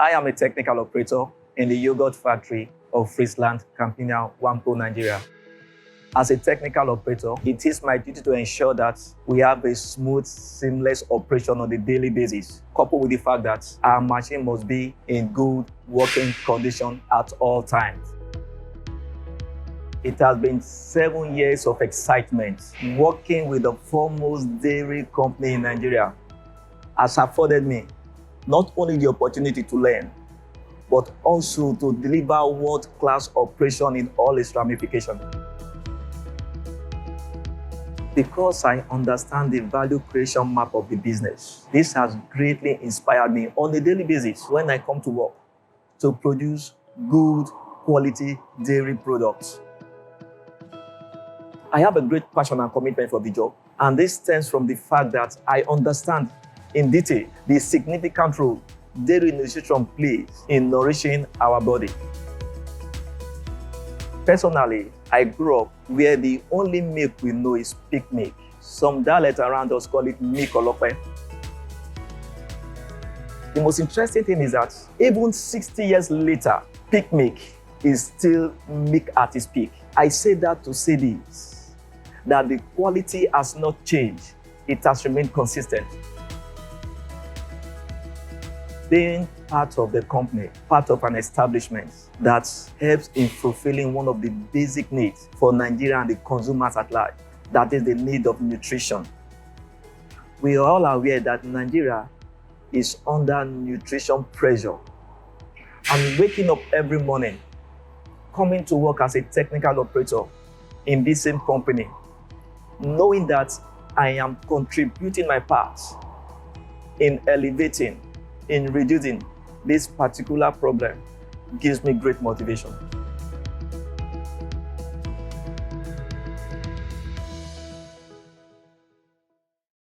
I am a technical operator in the yogurt factory of Friesland, Campina, Wampo, Nigeria. As a technical operator, it is my duty to ensure that we have a smooth, seamless operation on a daily basis, coupled with the fact that our machine must be in good working condition at all times. It has been 7 years of excitement working with the foremost dairy company in Nigeria has afforded me not only the opportunity to learn, but also to deliver world-class operation in all its ramifications. Because I understand the value creation map of the business, this has greatly inspired me on a daily basis when I come to work to produce good quality dairy products. I have a great passion and commitment for the job, and this stems from the fact that I understand in detail the significant role dairy nutrition plays in nourishing our body. Personally, I grew up where the only milk we know is peak milk. Some dialects around us call it milk olope. The most interesting thing is that even 60 years later, peak milk is still milk at its peak. I say that to say this, that the quality has not changed. It has remained consistent. Being part of the company, part of an establishment that helps in fulfilling one of the basic needs for Nigeria and the consumers at large, that is the need of nutrition. We are all aware that Nigeria is under nutrition pressure. I'm waking up every morning, coming to work as a technical operator in this same company, knowing that I am contributing my part in elevating, in reducing this particular problem, gives me great motivation.